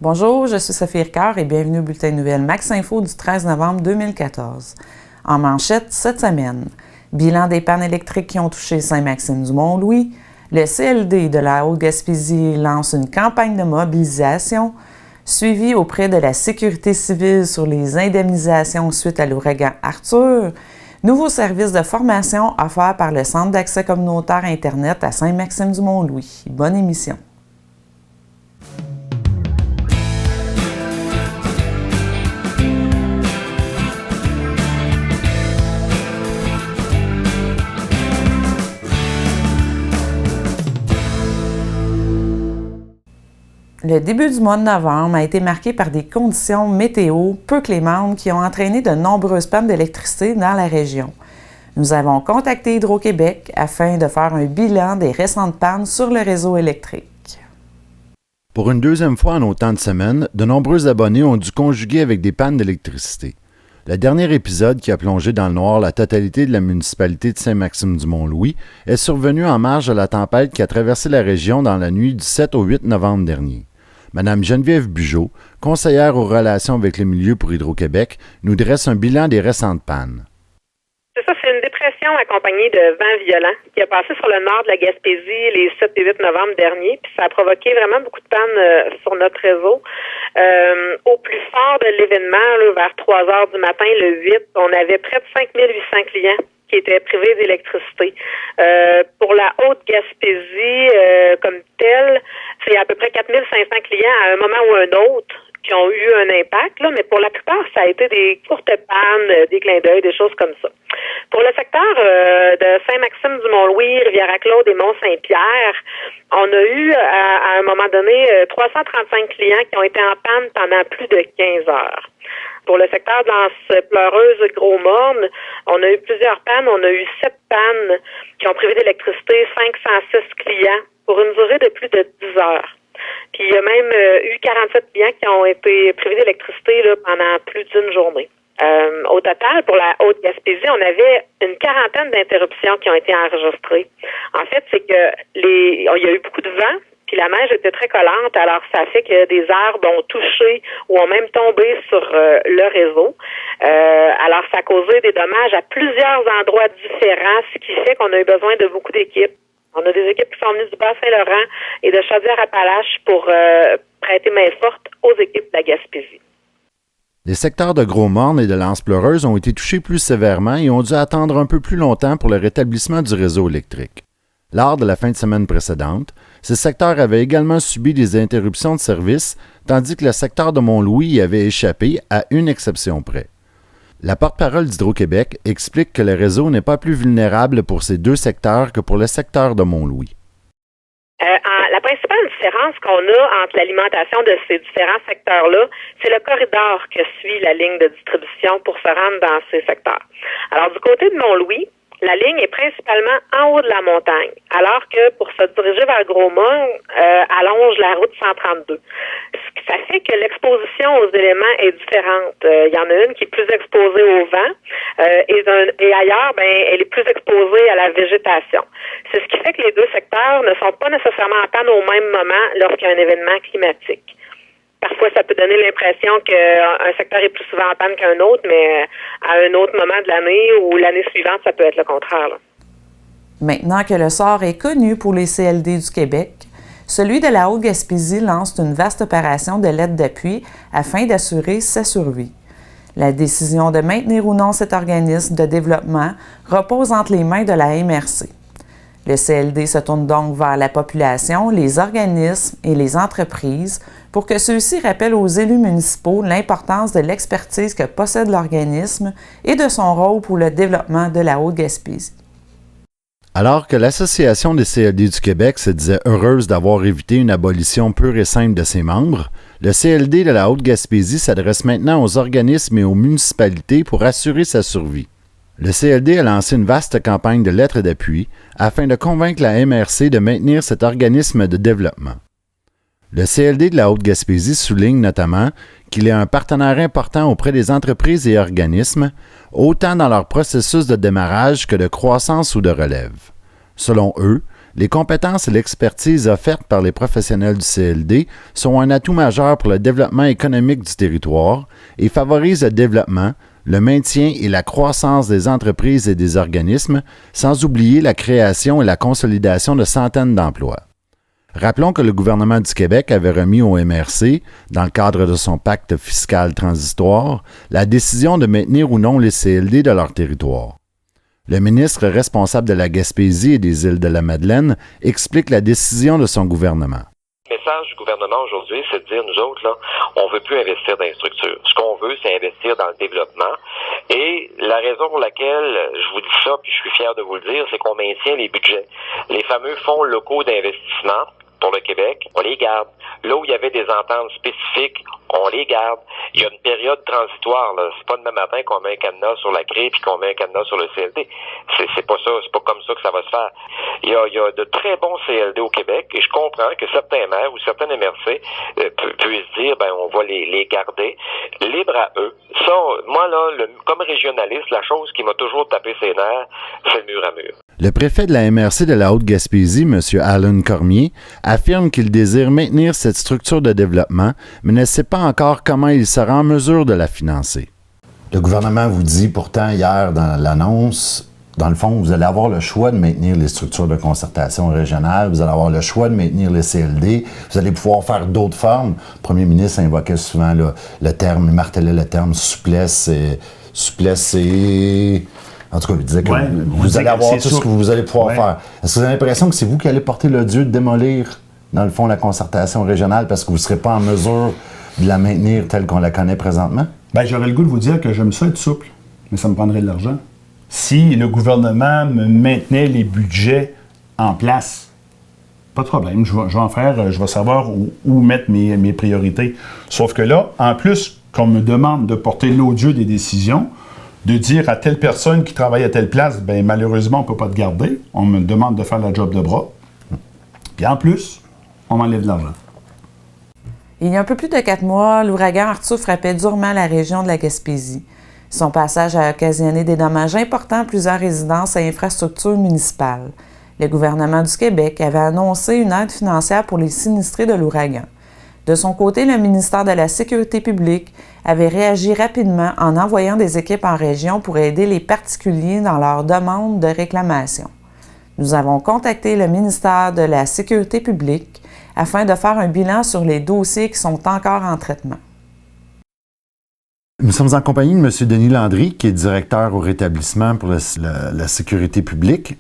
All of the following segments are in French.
Bonjour, je suis Sophie Ricard et bienvenue au Bulletin de nouvelles Max Info du 13 novembre 2014. En manchette cette semaine, bilan des pannes électriques qui ont touché Saint-Maxime-du-Mont-Louis, le CLD de la Haute-Gaspésie lance une campagne de mobilisation, suivi auprès de la sécurité civile sur les indemnisations suite à l'ouragan Arthur, nouveau service de formation offert par le Centre d'accès communautaire Internet à Saint-Maxime-du-Mont-Louis. Bonne émission. Le début du mois de novembre a été marqué par des conditions météo peu clémentes qui ont entraîné de nombreuses pannes d'électricité dans la région. Nous avons contacté Hydro-Québec afin de faire un bilan des récentes pannes sur le réseau électrique. Pour une deuxième fois en autant de semaines, de nombreux abonnés ont dû conjuguer avec des pannes d'électricité. Le dernier épisode qui a plongé dans le noir la totalité de la municipalité de Saint-Maxime-du-Mont-Louis est survenu en marge de la tempête qui a traversé la région dans la nuit du 7 au 8 novembre dernier. Mme Geneviève Bugeaud, conseillère aux relations avec les milieux pour Hydro-Québec, nous dresse un bilan des récentes pannes. C'est une dépression accompagnée de vents violents qui a passé sur le nord de la Gaspésie les 7 et 8 novembre dernier, puis ça a provoqué vraiment beaucoup de pannes sur notre réseau. Au plus fort de l'événement, vers 3 heures du matin, le 8, on avait près de 5800 clients qui étaient privés d'électricité. Pour la Haute-Gaspésie comme telle, c'est à peu près 4500 clients à un moment ou un autre qui ont eu un impact, là, mais pour la plupart, ça a été des courtes pannes, des clins d'œil, des choses comme ça. Pour le secteur de Saint-Maxime-du-Mont-Louis, Rivière-à-Claude et Mont-Saint-Pierre, on a eu à un moment donné 335 clients qui ont été en panne pendant plus de 15 heures. Pour le secteur de l'Anse-Pleureuse Gros-Morne, on a eu plusieurs pannes. On a eu 7 pannes qui ont privé d'électricité 506 clients pour une durée de plus de 10 heures. Puis il y a même eu 47 clients qui ont été privés d'électricité là, pendant plus d'une journée. Au total, pour la Haute-Gaspésie, on avait une quarantaine d'interruptions qui ont été enregistrées. En fait, c'est que il y a eu beaucoup de vent, puis la neige était très collante, alors ça fait que des arbres ont touché ou ont même tombé sur le réseau. Alors ça a causé des dommages à plusieurs endroits différents, ce qui fait qu'on a eu besoin de beaucoup d'équipes. On a des équipes qui sont venues du Bas-Saint-Laurent et de Chaudière-Appalaches pour prêter main forte aux équipes de la Gaspésie. Les secteurs de Gros-Morne et de l'Anse-Pleureuse ont été touchés plus sévèrement et ont dû attendre un peu plus longtemps pour le rétablissement du réseau électrique. Lors de la fin de semaine précédente, ces secteurs avaient également subi des interruptions de service, tandis que le secteur de Mont-Louis y avait échappé à une exception près. La porte-parole d'Hydro-Québec explique que le réseau n'est pas plus vulnérable pour ces deux secteurs que pour le secteur de Mont-Louis. La principale différence qu'on a entre l'alimentation de ces différents secteurs-là, c'est le corridor que suit la ligne de distribution pour se rendre dans ces secteurs. Alors, du côté de Mont-Louis, la ligne est principalement en haut de la montagne, alors que pour se diriger vers Gros-Morne, allonge la route 132. Ça fait que l'exposition aux éléments est différente. Il y en a une qui est plus exposée au vent et ailleurs, elle est plus exposée à la végétation. C'est ce qui fait que les deux secteurs ne sont pas nécessairement en panne au même moment lorsqu'il y a un événement climatique. Parfois, ça peut donner l'impression qu'un secteur est plus souvent en panne qu'un autre, mais à un autre moment de l'année ou l'année suivante, ça peut être le contraire, là. Maintenant que le sort est connu pour les CLD du Québec, celui de la Haute-Gaspésie lance une vaste opération de lettres d'appui afin d'assurer sa survie. La décision de maintenir ou non cet organisme de développement repose entre les mains de la MRC. Le CLD se tourne donc vers la population, les organismes et les entreprises pour que ceux-ci rappellent aux élus municipaux l'importance de l'expertise que possède l'organisme et de son rôle pour le développement de la Haute-Gaspésie. Alors que l'Association des CLD du Québec se disait heureuse d'avoir évité une abolition pure et simple de ses membres, le CLD de la Haute-Gaspésie s'adresse maintenant aux organismes et aux municipalités pour assurer sa survie. Le CLD a lancé une vaste campagne de lettres d'appui afin de convaincre la MRC de maintenir cet organisme de développement. Le CLD de la Haute-Gaspésie souligne notamment qu'il est un partenaire important auprès des entreprises et organismes, autant dans leur processus de démarrage que de croissance ou de relève. Selon eux, Les compétences et l'expertise offertes par les professionnels du CLD sont un atout majeur pour le développement économique du territoire et favorisent le développement, le maintien et la croissance des entreprises et des organismes, sans oublier la création et la consolidation de centaines d'emplois. Rappelons que le gouvernement du Québec avait remis au MRC, dans le cadre de son pacte fiscal transitoire, la décision de maintenir ou non les CLD de leur territoire. Le ministre responsable de la Gaspésie et des Îles-de-la-Madeleine explique la décision de son gouvernement. Le message du gouvernement aujourd'hui, c'est de dire, nous autres, là, on veut plus investir dans les structures. Ce qu'on veut, c'est investir dans le développement. Et la raison pour laquelle je vous dis ça, puis je suis fier de vous le dire, c'est qu'on maintient les budgets. Les fameux fonds locaux d'investissement pour le Québec, on les garde. Là où il y avait des ententes spécifiques, on les garde. Il y a une période transitoire, là. C'est pas demain matin qu'on met un cadenas sur la CRE puis qu'on met un cadenas sur le CLD. C'est pas ça, c'est pas comme ça que ça va se faire. Il y a de très bons CLD au Québec et je comprends que certains maires ou certains MRC puissent dire, ben, on va les garder. Libre à eux. Ça, moi, là, comme régionaliste, la chose qui m'a toujours tapé ses nerfs, c'est le mur à mur. Le préfet de la MRC de la Haute-Gaspésie, M. Alan Cormier, affirme qu'il désire maintenir cette structure de développement, mais ne sait pas encore comment il sera en mesure de la financer. Le gouvernement vous dit pourtant hier dans l'annonce, dans le fond, vous allez avoir le choix de maintenir les structures de concertation régionale, vous allez avoir le choix de maintenir les CLD, vous allez pouvoir faire d'autres formes. Le premier ministre invoquait souvent le terme, il martelait le terme souplesse et... En tout cas, il disait que vous allez avoir tout ce que vous allez pouvoir faire. Est-ce que vous avez l'impression que c'est vous qui allez porter le dieu de démolir, dans le fond, la concertation régionale parce que vous ne serez pas en mesure de la maintenir telle qu'on la connaît présentement? Bien, j'aurais le goût de vous dire que j'aime ça être souple, mais ça me prendrait de l'argent. Si le gouvernement me maintenait les budgets en place, pas de problème, je vais en faire, je vais savoir où mettre mes priorités. Sauf que là, en plus qu'on me demande de porter l'odieux des décisions, de dire à telle personne qui travaille à telle place, bien malheureusement, on ne peut pas te garder. On me demande de faire la job de bras. Puis en plus, on m'enlève de l'argent. Il y a un peu plus de 4 mois, l'ouragan Arthur frappait durement la région de la Gaspésie. Son passage a occasionné des dommages importants à plusieurs résidences et infrastructures municipales. Le gouvernement du Québec avait annoncé une aide financière pour les sinistrés de l'ouragan. De son côté, le ministère de la Sécurité publique avait réagi rapidement en envoyant des équipes en région pour aider les particuliers dans leurs demandes de réclamation. Nous avons contacté le ministère de la Sécurité publique afin de faire un bilan sur les dossiers qui sont encore en traitement. Nous sommes en compagnie de M. Denis Landry, qui est directeur au rétablissement pour la sécurité publique.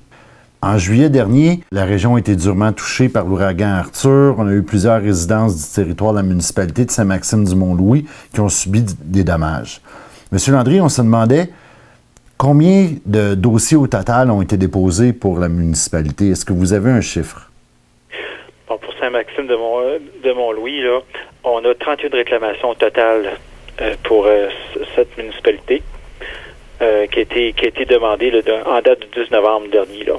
En juillet dernier, la région a été durement touchée par l'ouragan Arthur. On a eu plusieurs résidences du territoire de la municipalité de Saint-Maxime-du-Mont-Louis qui ont subi des dommages. Monsieur Landry, on se demandait combien de dossiers au total ont été déposés pour la municipalité. Est-ce que vous avez un chiffre? Bon, pour Saint-Maxime-de-Mont-Louis, là, on a 31 réclamations au total pour cette municipalité qui a été demandée en date du 10 novembre dernier, là.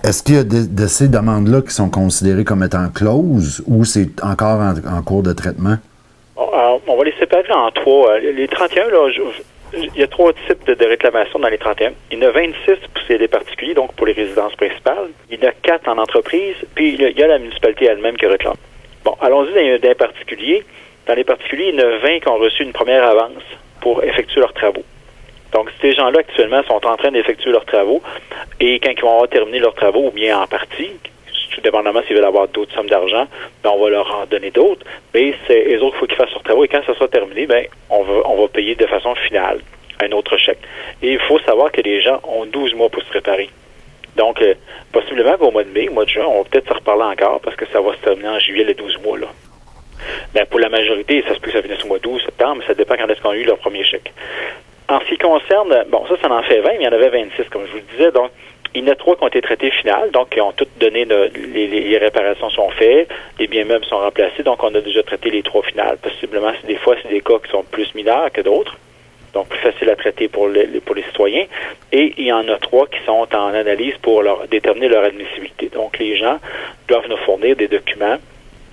Est-ce qu'il y a de ces demandes-là qui sont considérées comme étant closes ou c'est encore en cours de traitement? Alors, on va les séparer en 3. Les 31, là, il y a 3 types de réclamations dans les 31. Il y en a 26 pour les particuliers, donc pour les résidences principales. Il y en a 4 en entreprise, puis il y a la municipalité elle-même qui réclame. Bon, allons-y dans les particuliers. Dans les particuliers, il y en a 20 qui ont reçu une première avance pour effectuer leurs travaux. Donc, ces gens-là, actuellement, sont en train d'effectuer leurs travaux et quand ils vont avoir terminé leurs travaux, ou bien en partie, tout dépendamment s'ils veulent avoir d'autres sommes d'argent, ben, on va leur en donner d'autres, mais c'est eux autres, il faut qu'ils fassent leurs travaux et quand ça sera terminé, ben, on va payer de façon finale un autre chèque. Et il faut savoir que les gens ont 12 mois pour se préparer. Donc, possiblement qu'au mois de mai, au mois de juin, on va peut-être se reparler encore parce que ça va se terminer en juillet, les 12 mois, là. Ben, pour la majorité, ça se peut que ça finisse au mois d'août, septembre, mais ça dépend quand est-ce qu'on a eu leur premier chèque. En ce qui concerne, bon, ça en fait 20, mais il y en avait 26, comme je vous le disais. Donc, il y en a 3 qui ont été traités finales, donc qui ont toutes donné, les réparations sont faites, les biens meubles sont remplacés, donc on a déjà traité les 3 finales. Possiblement, des fois, c'est des cas qui sont plus mineurs que d'autres, donc plus facile à traiter pour les citoyens. Et il y en a 3 qui sont en analyse pour déterminer leur admissibilité. Donc, les gens doivent nous fournir des documents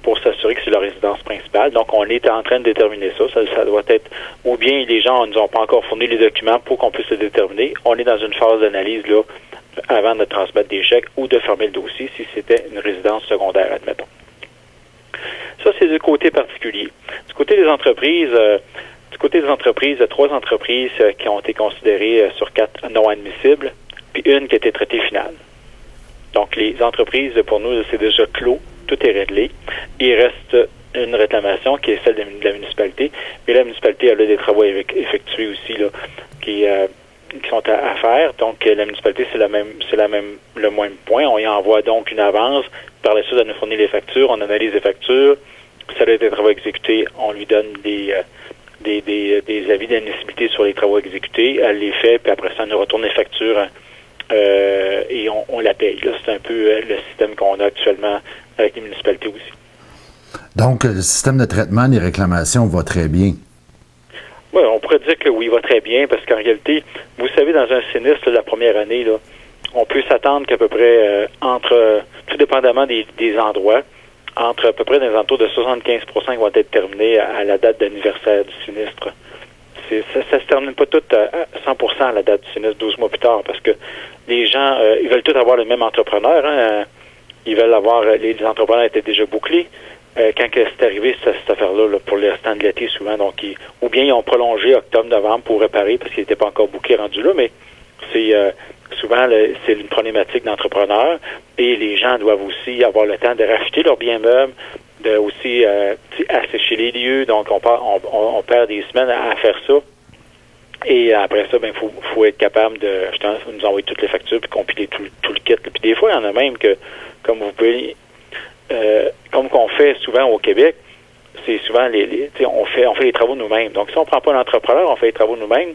pour s'assurer que c'est leur résidence principale. Donc, on est en train de déterminer ça. Ça doit être, ou bien les gens ne nous ont pas encore fourni les documents pour qu'on puisse le déterminer. On est dans une phase d'analyse là avant de transmettre des chèques ou de fermer le dossier si c'était une résidence secondaire, admettons. Ça, c'est du côté particulier. Du côté des entreprises, il y a 3 entreprises qui ont été considérées sur 4 non admissibles, puis une qui a été traitée finale. Donc, les entreprises, pour nous, c'est déjà clos, tout est réglé. Il reste une réclamation qui est celle de la municipalité, mais la municipalité a là des travaux effectués aussi là, qui sont à faire. Donc, la municipalité, c'est le même point. On y envoie donc une avance. Par la suite, elle nous fournit les factures. On analyse les factures. Si elle a des travaux exécutés, on lui donne des avis d'admissibilité sur les travaux exécutés. Elle les fait, puis après ça, elle nous retourne les factures et on la paye. Là, c'est un peu le système qu'on a actuellement avec les municipalités aussi. Donc, le système de traitement des réclamations va très bien. Oui, on pourrait dire que oui, il va très bien, parce qu'en réalité, vous savez, dans un sinistre, la première année, là, on peut s'attendre qu'à peu près, tout dépendamment des endroits, entre à peu près des alentours de 75% qui vont être terminés à la date d'anniversaire du sinistre. Ça se termine pas tout à 100% à la date du sinistre 12 mois plus tard, parce que les gens, ils veulent tous avoir le même entrepreneur. Hein, ils veulent avoir, les entrepreneurs étaient déjà bouclés. Quand c'est arrivé, cette affaire-là, là, pour le restant de l'été, souvent, donc ou bien ils ont prolongé octobre-novembre pour réparer parce qu'ils n'étaient pas encore bouclés rendus là, mais c'est souvent c'est une problématique d'entrepreneur et les gens doivent aussi avoir le temps de racheter leurs biens meubles, de aussi assécher les lieux, donc on perd des semaines à faire ça. Et après ça, faut être capable de nous envoyer toutes les factures puis compiler tout le kit. Puis des fois, il y en a même que, comme vous pouvez comme qu'on fait souvent au Québec, c'est souvent on fait les travaux nous-mêmes. Donc si on prend pas l'entrepreneur, on fait les travaux nous-mêmes,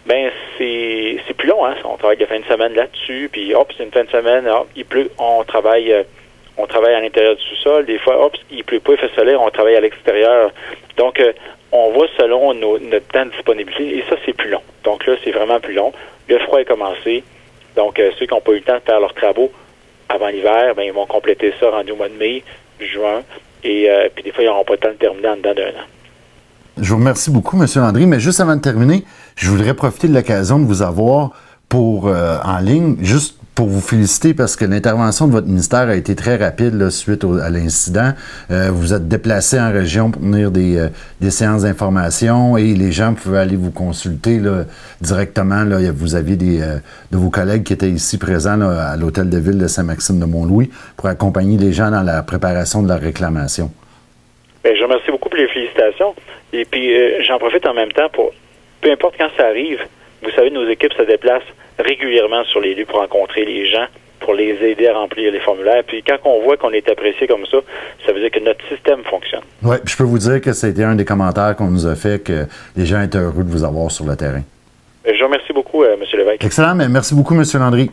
ben c'est plus long, hein. On travaille la fin de semaine là-dessus, puis hop, c'est une fin de semaine, hop, il pleut, on travaille à l'intérieur du sous-sol, des fois, hop, il pleut pas, il fait soleil, on travaille à l'extérieur. Donc on va selon notre temps de disponibilité, et ça, c'est plus long. Donc là, c'est vraiment plus long. Le froid est commencé. Donc ceux qui n'ont pas eu le temps de faire leurs travaux avant l'hiver, ils vont compléter ça rendu au mois de mai, juin, et puis des fois, ils n'auront pas le temps de terminer en dedans d'un an. Je vous remercie beaucoup, M. Landry, mais juste avant de terminer, je voudrais profiter de l'occasion de vous avoir en ligne, juste pour vous féliciter parce que l'intervention de votre ministère a été très rapide là, suite à l'incident. Vous êtes déplacé en région pour venir des séances d'information et les gens pouvaient aller vous consulter là, directement. Là, vous aviez de vos collègues qui étaient ici présents là, à l'Hôtel de Ville de Saint-Maxime de Mont-Louis pour accompagner les gens dans la préparation de leur réclamation. Bien, je vous remercie beaucoup pour les félicitations. Et puis, j'en profite en même temps pour, peu importe quand ça arrive, vous savez, nos équipes se déplacent régulièrement sur les lieux pour rencontrer les gens, pour les aider à remplir les formulaires. Puis quand on voit qu'on est apprécié comme ça, ça veut dire que notre système fonctionne. Oui, je peux vous dire que c'était un des commentaires qu'on nous a fait, que les gens étaient heureux de vous avoir sur le terrain. Je vous remercie beaucoup, M. Lévesque. Excellent, mais merci beaucoup, M. Landry.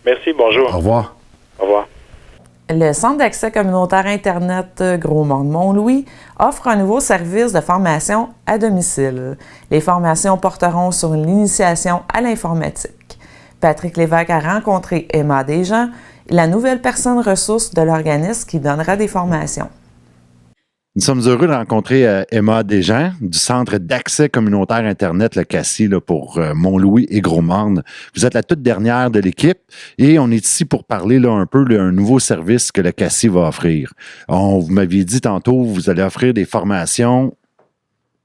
Merci, bonjour. Au revoir. Au revoir. Le Centre d'accès communautaire Internet Gros-Morne-Mont-Louis offre un nouveau service de formation à domicile. Les formations porteront sur l'initiation à l'informatique. Patrick Lévesque a rencontré Emma Desjans, la nouvelle personne ressource de l'organisme qui donnera des formations. Nous sommes heureux de rencontrer Emma Desjans du Centre d'accès communautaire Internet, le CACI, là, pour Mont-Louis et Gros-Morne. Vous êtes la toute dernière de l'équipe et on est ici pour parler là, un peu d'un nouveau service que le CACI va offrir. Vous m'aviez dit tantôt, vous allez offrir des formations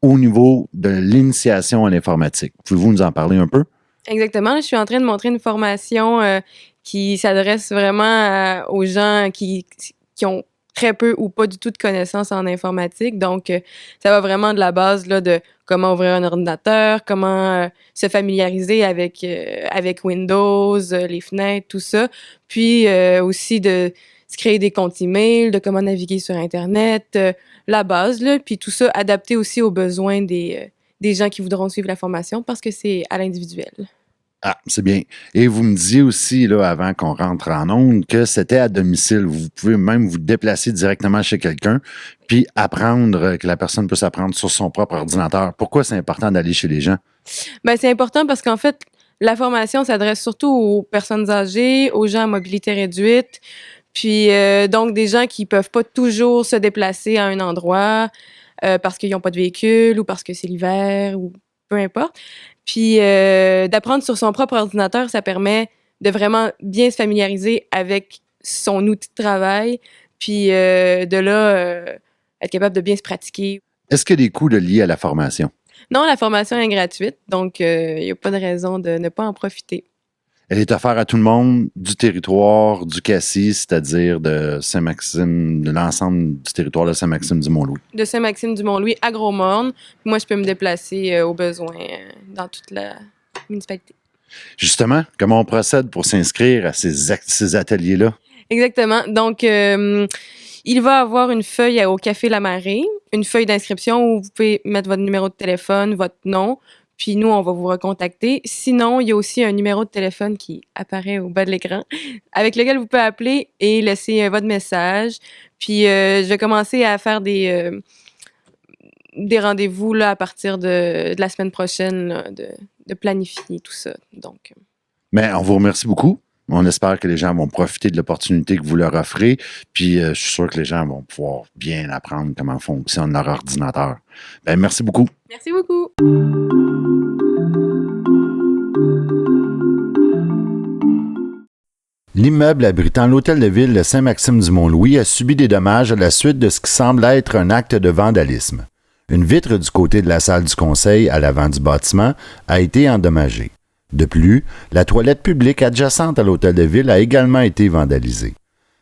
au niveau de l'initiation à l'informatique. Pouvez-vous nous en parler un peu? Exactement. Je suis en train de montrer une formation qui s'adresse vraiment aux gens qui ont très peu ou pas du tout de connaissances en informatique. Donc, ça va vraiment de la base là, de comment ouvrir un ordinateur, comment se familiariser avec Windows, les fenêtres, tout ça. Puis aussi de se créer des comptes email, de comment naviguer sur Internet, la base, là. Puis tout ça adapté aussi aux besoins des gens qui voudront suivre la formation parce que c'est à l'individuel. Ah, c'est bien. Et vous me disiez aussi, là, avant qu'on rentre en ondes, que c'était à domicile. Vous pouvez même vous déplacer directement chez quelqu'un puis apprendre, que la personne puisse apprendre sur son propre ordinateur. Pourquoi c'est important d'aller chez les gens? Bien, c'est important parce qu'en fait, la formation s'adresse surtout aux personnes âgées, aux gens à mobilité réduite, puis donc des gens qui peuvent pas toujours se déplacer à un endroit parce qu'ils n'ont pas de véhicule ou parce que c'est l'hiver ou peu importe. Puis d'apprendre sur son propre ordinateur, ça permet de vraiment bien se familiariser avec son outil de travail, puis de là, être capable de bien se pratiquer. Est-ce qu'il y a des coûts liés à la formation? Non, la formation est gratuite, donc il n'y a pas de raison de ne pas en profiter. Elle est offerte à tout le monde du territoire du Cassis, c'est-à-dire de Saint-Maxime, de l'ensemble du territoire de Saint-Maxime-du-Mont-Louis. De Saint-Maxime-du-Mont-Louis à Gros-Morne. Moi, je peux me déplacer au besoin dans toute la municipalité. Justement, comment on procède pour s'inscrire à ces ateliers-là? Exactement. Donc, il va avoir une feuille au Café La Marée, une feuille d'inscription où vous pouvez mettre votre numéro de téléphone, votre nom, puis nous, on va vous recontacter. Sinon, il y a aussi un numéro de téléphone qui apparaît au bas de l'écran, avec lequel vous pouvez appeler et laisser votre message. Puis, je vais commencer à faire des rendez-vous là, à partir de la semaine prochaine, là, de planifier tout ça. Donc, Mais on vous remercie beaucoup. On espère que les gens vont profiter de l'opportunité que vous leur offrez. Puis, je suis sûr que les gens vont pouvoir bien apprendre comment fonctionne leur ordinateur. Ben, merci beaucoup. merci beaucoup. L'immeuble abritant l'hôtel de ville de Saint-Maxime-du-Mont-Louis a subi des dommages à la suite de ce qui semble être un acte de vandalisme. Une vitre du côté de la salle du conseil, à l'avant du bâtiment, a été endommagée. De plus, la toilette publique adjacente à l'hôtel de ville a également été vandalisée.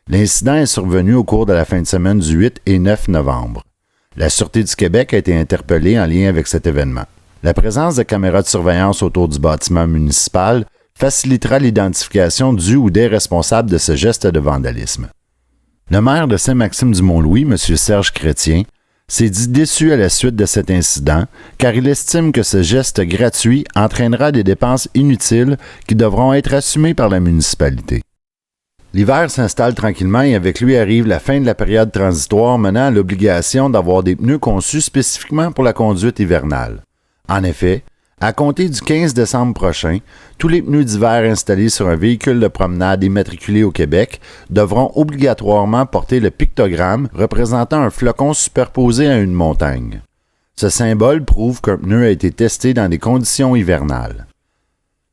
L'incident est survenu au cours de la fin de semaine du 8 et 9 novembre. La Sûreté du Québec a été interpellée en lien avec cet événement. La présence de caméras de surveillance autour du bâtiment municipal facilitera l'identification du ou des responsables de ce geste de vandalisme. Le maire de Saint-Maxime-du-Mont-Louis, M. Serge Chrétien, s'est dit déçu à la suite de cet incident car il estime que ce geste gratuit entraînera des dépenses inutiles qui devront être assumées par la municipalité. L'hiver s'installe tranquillement et avec lui arrive la fin de la période transitoire menant à l'obligation d'avoir des pneus conçus spécifiquement pour la conduite hivernale. En effet, à compter du 15 décembre prochain, tous les pneus d'hiver installés sur un véhicule de promenade immatriculé au Québec devront obligatoirement porter le pictogramme représentant un flocon superposé à une montagne. Ce symbole prouve qu'un pneu a été testé dans des conditions hivernales.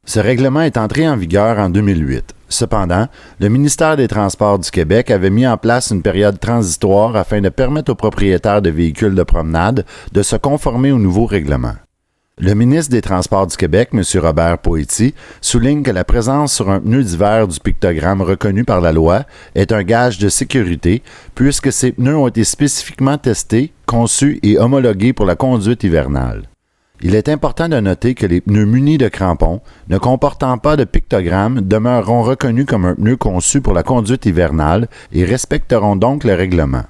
Ce règlement est entré en vigueur en 2008. Cependant, le ministère des Transports du Québec avait mis en place une période transitoire afin de permettre aux propriétaires de véhicules de promenade de se conformer au nouveau règlement. Le ministre des Transports du Québec, M. Robert Poetti, souligne que la présence sur un pneu d'hiver du pictogramme reconnu par la loi est un gage de sécurité puisque ces pneus ont été spécifiquement testés, conçus et homologués pour la conduite hivernale. Il est important de noter que les pneus munis de crampons, ne comportant pas de pictogramme, demeureront reconnus comme un pneu conçu pour la conduite hivernale et respecteront donc le règlement.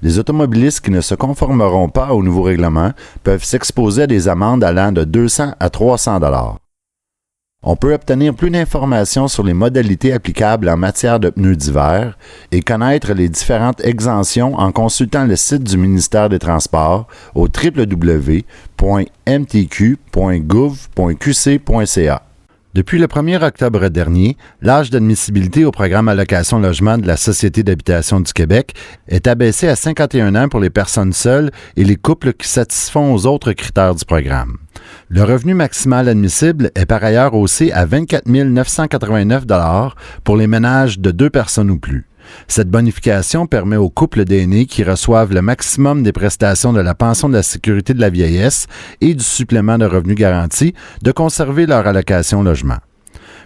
Les automobilistes qui ne se conformeront pas au nouveau règlement peuvent s'exposer à des amendes allant de 200 à 300 $. On peut obtenir plus d'informations sur les modalités applicables en matière de pneus d'hiver et connaître les différentes exemptions en consultant le site du ministère des Transports au www.mtq.gouv.qc.ca. Depuis le 1er octobre dernier, l'âge d'admissibilité au programme Allocation Logement de la Société d'habitation du Québec est abaissé à 51 ans pour les personnes seules et les couples qui satisfont aux autres critères du programme. Le revenu maximal admissible est par ailleurs haussé à 24 989 $ pour les ménages de 2 personnes ou plus. Cette bonification permet aux couples d'aînés qui reçoivent le maximum des prestations de la pension de la sécurité de la vieillesse et du supplément de revenu garanti de conserver leur allocation logement.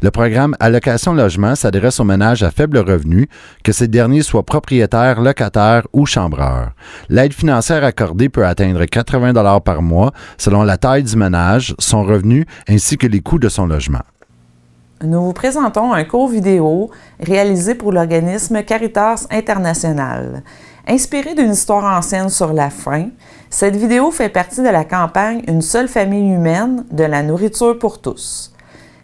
Le programme Allocation Logement s'adresse aux ménages à faible revenu, que ces derniers soient propriétaires, locataires ou chambreurs. L'aide financière accordée peut atteindre 80 $ par mois selon la taille du ménage, son revenu ainsi que les coûts de son logement. Nous vous présentons un court vidéo réalisé pour l'organisme Caritas International. Inspiré d'une histoire ancienne sur la faim, cette vidéo fait partie de la campagne Une seule famille humaine de la nourriture pour tous.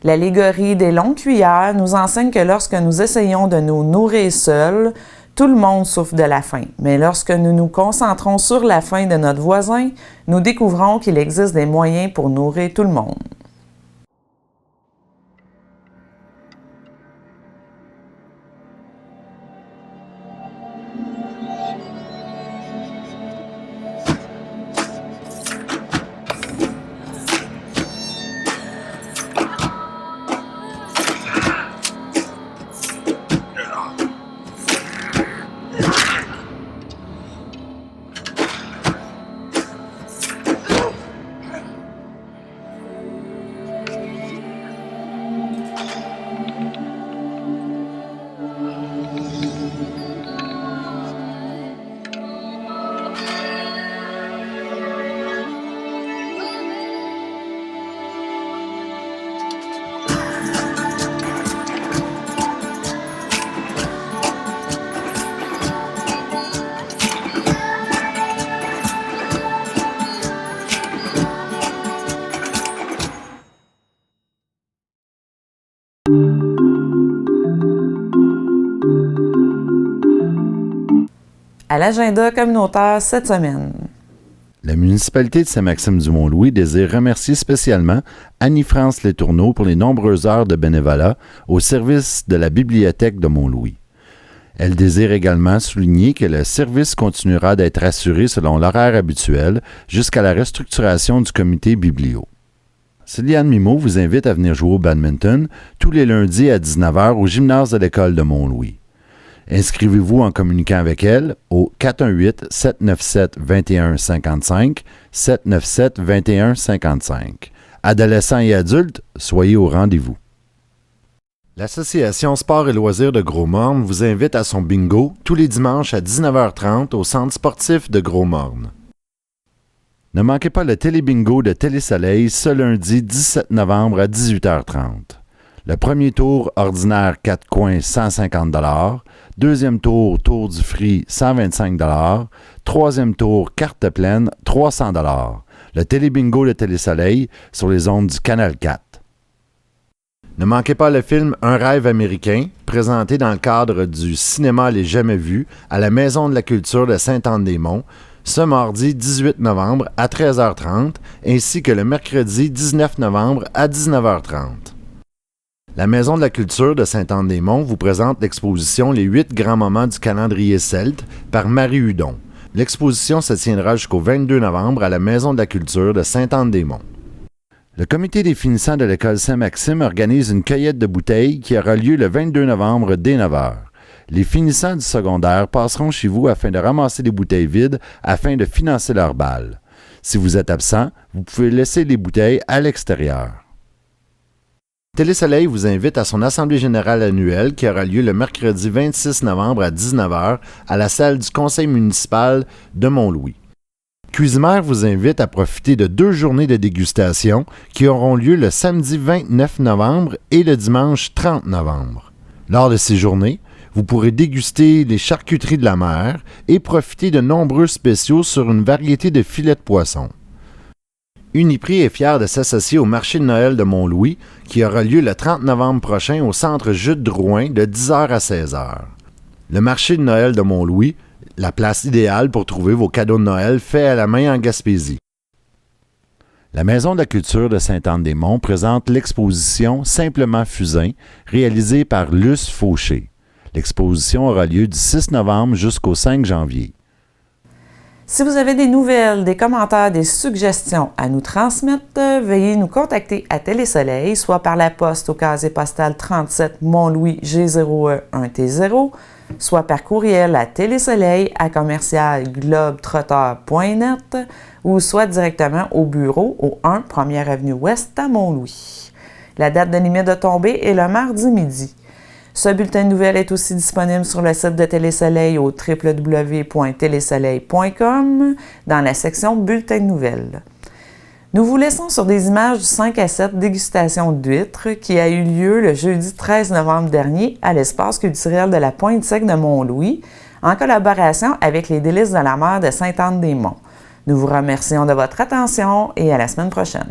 L'allégorie des longues cuillères nous enseigne que lorsque nous essayons de nous nourrir seuls, tout le monde souffre de la faim. Mais lorsque nous nous concentrons sur la faim de notre voisin, nous découvrons qu'il existe des moyens pour nourrir tout le monde. À l'agenda communautaire cette semaine. La municipalité de Saint-Maxime-du-Mont-Louis désire remercier spécialement Annie-France Letourneau pour les nombreuses heures de bénévolat au service de la bibliothèque de Mont-Louis. Elle désire également souligner que le service continuera d'être assuré selon l'horaire habituel jusqu'à la restructuration du comité biblio. Céliane Mimo vous invite à venir jouer au badminton tous les lundis à 19h au gymnase de l'école de Mont-Louis. Inscrivez-vous en communiquant avec elle au 418-797-2155, 797-2155. Adolescents et adultes, soyez au rendez-vous. L'Association Sport et Loisirs de Gros-Morne vous invite à son bingo tous les dimanches à 19h30 au centre sportif de Gros-Morne. Ne manquez pas le télébingo de Télésoleil ce lundi 17 novembre à 18h30. Le premier tour ordinaire 4 coins 150 $, deuxième tour tour du Free 125 $, troisième tour carte pleine 300 $. Le télébingo de Télésoleil sur les ondes du Canal 4. Ne manquez pas le film Un rêve américain, présenté dans le cadre du Cinéma Les Jamais Vus à la Maison de la Culture de Sainte-Anne-des-Monts, ce mardi 18 novembre à 13h30, ainsi que le mercredi 19 novembre à 19h30. La Maison de la Culture de Sainte-Anne-des-Monts vous présente l'exposition Les 8 grands moments du calendrier celte par Marie Hudon. L'exposition se tiendra jusqu'au 22 novembre à la Maison de la Culture de Sainte-Anne-des-Monts. Le comité des finissants de l'école Saint-Maxime organise une cueillette de bouteilles qui aura lieu le 22 novembre dès 9h. Les finissants du secondaire passeront chez vous afin de ramasser les bouteilles vides afin de financer leur bal. Si vous êtes absent, vous pouvez laisser les bouteilles à l'extérieur. Télésoleil vous invite à son assemblée générale annuelle qui aura lieu le mercredi 26 novembre à 19h à la salle du conseil municipal de Mont-Louis. Cuisimère vous invite à profiter de 2 journées de dégustation qui auront lieu le samedi 29 novembre et le dimanche 30 novembre. Lors de ces journées, vous pourrez déguster les charcuteries de la mer et profiter de nombreux spéciaux sur une variété de filets de poisson. Uniprix est fier de s'associer au marché de Noël de Mont-Louis qui aura lieu le 30 novembre prochain au centre Jude Drouin de 10h à 16h. Le marché de Noël de Mont-Louis, la place idéale pour trouver vos cadeaux de Noël faits à la main en Gaspésie. La Maison de la Culture de Sainte-Anne-des-Monts présente l'exposition Simplement Fusain, réalisée par Luce Fauché. L'exposition aura lieu du 6 novembre jusqu'au 5 janvier. Si vous avez des nouvelles, des commentaires, des suggestions à nous transmettre, veuillez nous contacter à Télésoleil, soit par la poste au casier postal 37 Mont-Louis G0E1T0, soit par courriel à télésoleil@globetrotter.net ou soit directement au bureau au 1 1er Avenue Ouest à Mont-Louis. La date de limite de tombée est le mardi midi. Ce bulletin de nouvelles est aussi disponible sur le site de Télésoleil au www.télésoleil.com dans la section Bulletin de nouvelles. Nous vous laissons sur des images du 5 à 7 dégustation d'huîtres qui a eu lieu le jeudi 13 novembre dernier à l'espace culturel de la Pointe-Sec de Mont-Louis en collaboration avec les Délices de la mer de Sainte-Anne-des-Monts. Nous vous remercions de votre attention et à la semaine prochaine.